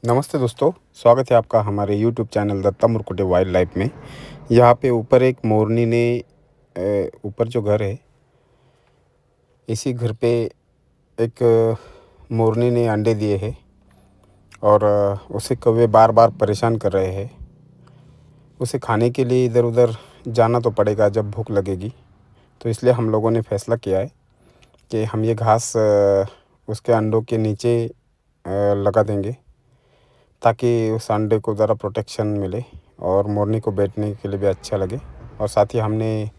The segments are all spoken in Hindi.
नमस्ते दोस्तों, स्वागत है आपका हमारे YouTube channel Datta Murkute wildlife में। यहाँ पे ऊपर एक मोरनी ने ऊपर जो घर है, इसी घर पे एक मोरनी ने अंडे दिए हैं और उसे कौवे बार बार परेशान कर रहे हैं। उसे खाने के लिए इधर उधर जाना तो पड़ेगा जब भूख लगेगी। तो इसलिए हम लोगों ने फैसला किया है कि हम ये घास उसके अंडों के नीचे लगा देंगे, ताकि उस अंडे को ज़रा प्रोटेक्शन मिले और मोरनी को बैठने के लिए भी अच्छा लगे। और साथ ही हमने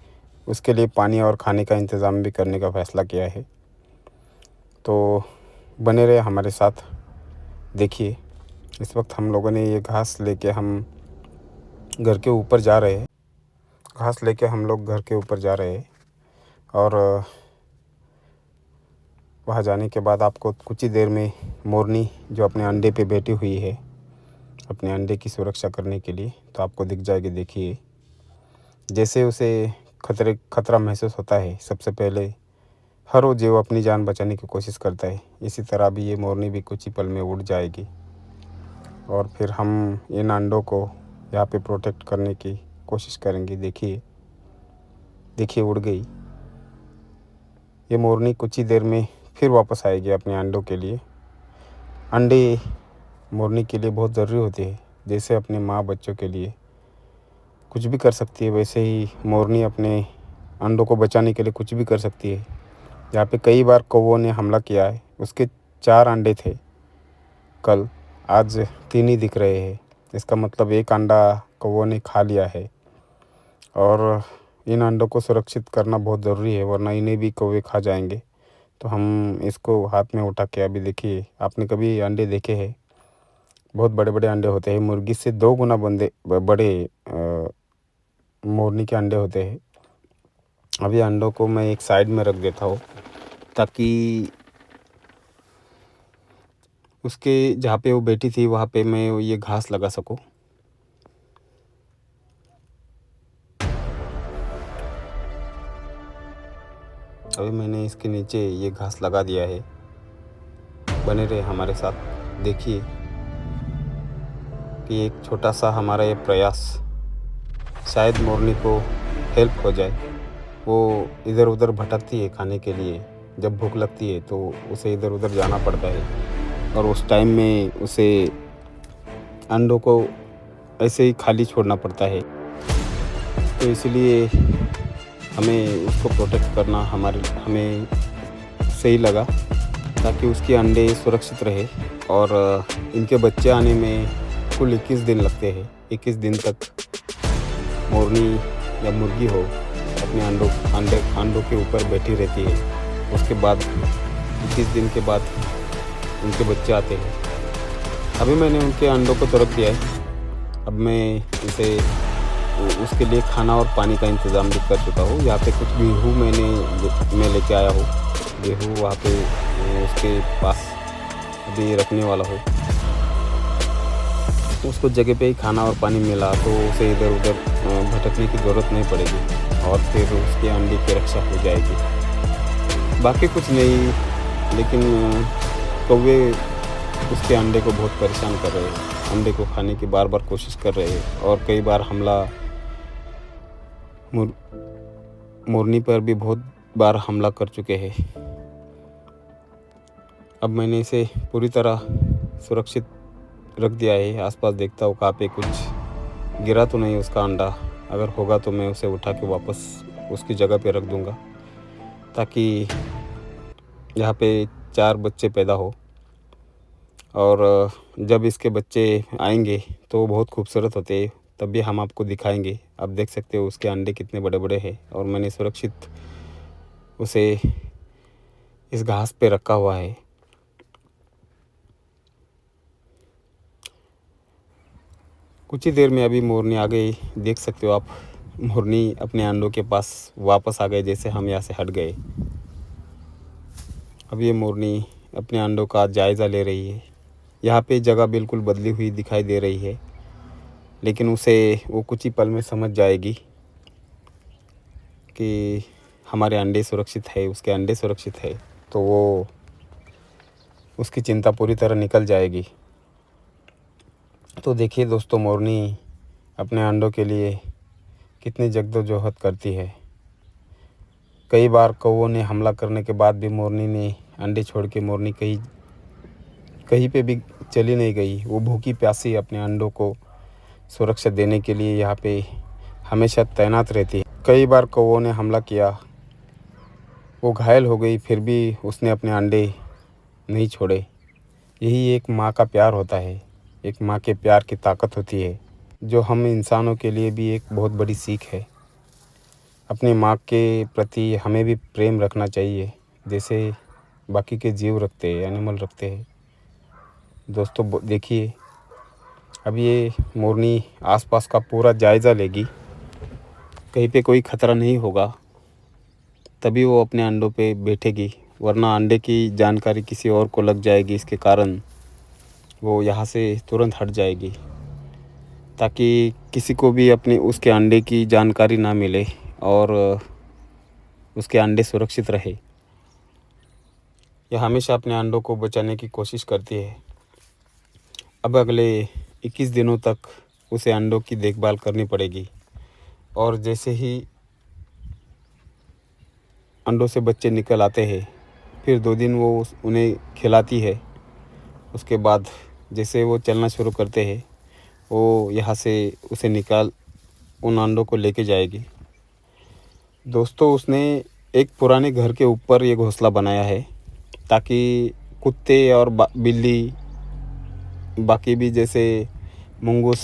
उसके लिए पानी और खाने का इंतज़ाम भी करने का फ़ैसला किया है। तो बने रहे हमारे साथ। देखिए, इस वक्त हम लोगों ने ये घास लेके हम घर के ऊपर जा रहे हैं। घास लेके हम लोग घर के ऊपर जा रहे हैं और वहाँ जाने के बाद आपको कुछ ही देर में मोरनी जो अपने अंडे पे बैठी हुई है, अपने अंडे की सुरक्षा करने के लिए, तो आपको दिख जाएगी। देखिए, जैसे उसे खतरा महसूस होता है, सबसे पहले हर वो जीव अपनी जान बचाने की कोशिश करता है। इसी तरह भी ये मोरनी भी कुछ ही पल में उड़ जाएगी और फिर हम इन अंडों को यहाँ पे प्रोटेक्ट करने की कोशिश करेंगे। देखिए देखिए, उड़ गई। ये मोरनी कुछ ही देर में फिर वापस आएगी अपने अंडों के लिए। अंडे मोरनी के लिए बहुत ज़रूरी होते हैं। जैसे अपने माँ बच्चों के लिए कुछ भी कर सकती है, वैसे ही मोरनी अपने अंडों को बचाने के लिए कुछ भी कर सकती है। यहाँ पे कई बार कौवों ने हमला किया है। उसके 4 अंडे थे कल, आज 3 ही दिख रहे हैं। इसका मतलब एक अंडा कौवों ने खा लिया है और इन अंडों को सुरक्षित करना बहुत ज़रूरी है, वरना इन्हें भी कौवे खा जाएंगे। तो हम इसको हाथ में उठा के अभी देखिए, आपने कभी अंडे देखे हैं? बहुत बड़े बड़े अंडे होते हैं। मुर्गी से 2 गुना बड़े मोरनी के अंडे होते हैं। अभी अंडों को मैं एक साइड में रख देता हूँ, ताकि उसके जहाँ पे वो बैठी थी वहाँ पे मैं ये घास लगा सकूँ। अभी मैंने इसके नीचे ये घास लगा दिया है। बने रहे हमारे साथ। देखिए कि एक छोटा सा हमारा ये प्रयास शायद मोरनी को हेल्प हो जाए। वो इधर उधर भटकती है खाने के लिए। जब भूख लगती है तो उसे इधर उधर जाना पड़ता है और उस टाइम में उसे अंडों को ऐसे ही खाली छोड़ना पड़ता है। तो इसलिए हमें उसको प्रोटेक्ट करना हमें सही लगा, ताकि उसके अंडे सुरक्षित रहे। और इनके बच्चे आने में कुल 21 दिन लगते हैं। 21 दिन तक मोरनी या मुर्गी हो अपने अंडों के ऊपर बैठी रहती है। उसके बाद 21 दिन के बाद उनके बच्चे आते हैं। अभी मैंने उनके अंडों को तरक दिया है। अब मैं इसे उसके लिए खाना और पानी का इंतज़ाम भी कर चुका हूँ। यहाँ पे कुछ गेहूँ मैं लेके आया हूँ। गेहूँ वहाँ पे उसके पास अभी रखने वाला हूँ। उसको जगह पे ही खाना और पानी मिला तो उसे इधर उधर भटकने की ज़रूरत नहीं पड़ेगी और फिर उसके अंडे की रक्षा हो जाएगी। बाकी कुछ नहीं, लेकिन कौवे उसके अंडे को बहुत परेशान कर रहे हैं। अंडे को खाने की बार बार कोशिश कर रहे हैं और कई बार हमला मोरनी पर भी बहुत बार हमला कर चुके हैं। अब मैंने इसे पूरी तरह सुरक्षित रख दिया है। आसपास देखता हूँ कहाँ पे कुछ गिरा तो नहीं उसका अंडा। अगर होगा तो मैं उसे उठा के वापस उसकी जगह पे रख दूँगा, ताकि यहाँ पे 4 बच्चे पैदा हो। और जब इसके बच्चे आएंगे तो बहुत खूबसूरत होते हैं, तब भी हम आपको दिखाएंगे। आप देख सकते हो उसके अंडे कितने बड़े बड़े हैं और मैंने सुरक्षित उसे इस घास पे रखा हुआ है। कुछ ही देर में अभी मोरनी आ गई। देख सकते हो आप, मोरनी अपने अंडों के पास वापस आ गए, जैसे हम यहाँ से हट गए। अब ये मोरनी अपने अंडों का जायज़ा ले रही है। यहाँ पे जगह बिल्कुल बदली हुई दिखाई दे रही है, लेकिन उसे वो कुछ ही पल में समझ जाएगी कि हमारे अंडे सुरक्षित है, उसके अंडे सुरक्षित है। तो वो उसकी चिंता पूरी तरह निकल जाएगी। तो देखिए दोस्तों, मोरनी अपने अंडों के लिए कितनी जद्दोजहद करती है। कई बार कौवों ने हमला करने के बाद भी मोरनी ने अंडे छोड़ के मोरनी कहीं पे भी चली नहीं गई। वो भूखी प्यासी अपने अंडों को सुरक्षा देने के लिए यहाँ पे हमेशा तैनात रहती है। कई बार कौवों ने हमला किया, वो घायल हो गई, फिर भी उसने अपने अंडे नहीं छोड़े। यही एक माँ का प्यार होता है, एक माँ के प्यार की ताकत होती है, जो हम इंसानों के लिए भी एक बहुत बड़ी सीख है। अपनी माँ के प्रति हमें भी प्रेम रखना चाहिए, जैसे बाकी के जीव रखते हैं, एनिमल रखते हैं। दोस्तों देखिए, अब ये मोरनी आसपास का पूरा जायज़ा लेगी, कहीं पे कोई ख़तरा नहीं होगा तभी वो अपने अंडों पे बैठेगी, वरना अंडे की जानकारी किसी और को लग जाएगी। इसके कारण वो यहाँ से तुरंत हट जाएगी, ताकि किसी को भी अपने उसके अंडे की जानकारी ना मिले और उसके अंडे सुरक्षित रहे। यह हमेशा अपने अंडों को बचाने की कोशिश करती है। अब अगले 21 दिनों तक उसे अंडों की देखभाल करनी पड़ेगी, और जैसे ही अंडों से बच्चे निकल आते हैं, फिर 2 दिन वो उन्हें खिलाती है। उसके बाद जैसे वो चलना शुरू करते हैं, वो यहाँ से उसे निकाल उन अंडों को लेके जाएगी। दोस्तों, उसने एक पुराने घर के ऊपर ये घोंसला बनाया है, ताकि कुत्ते और बिल्ली, बाकी भी जैसे मुंगूस,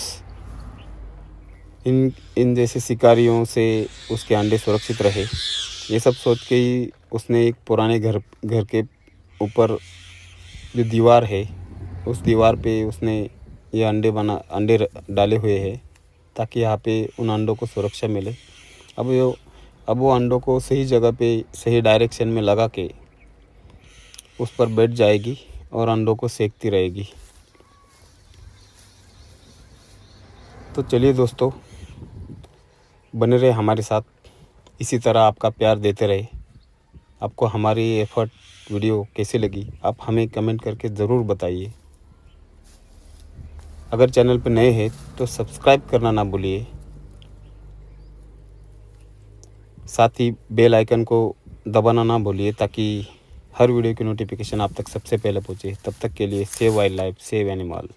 इन जैसे शिकारियों से उसके अंडे सुरक्षित रहे। ये सब सोच के ही उसने एक पुराने घर के ऊपर जो दीवार है, उस दीवार पे उसने ये अंडे डाले हुए हैं, ताकि यहाँ पे उन अंडों को सुरक्षा मिले। अब वो अंडों को सही जगह पे सही डायरेक्शन में लगा के उस पर बैठ जाएगी और अंडों को सेकती रहेगी। तो चलिए दोस्तों, बने रहे हमारे साथ, इसी तरह आपका प्यार देते रहे। आपको हमारी एफर्ट वीडियो कैसी लगी, आप हमें कमेंट करके ज़रूर बताइए। अगर चैनल पर नए हैं तो सब्सक्राइब करना ना भूलिए, साथ ही बेल आइकन को दबाना ना भूलिए, ताकि हर वीडियो की नोटिफिकेशन आप तक सबसे पहले पहुंचे। तब तक के लिए save wild life, save animal.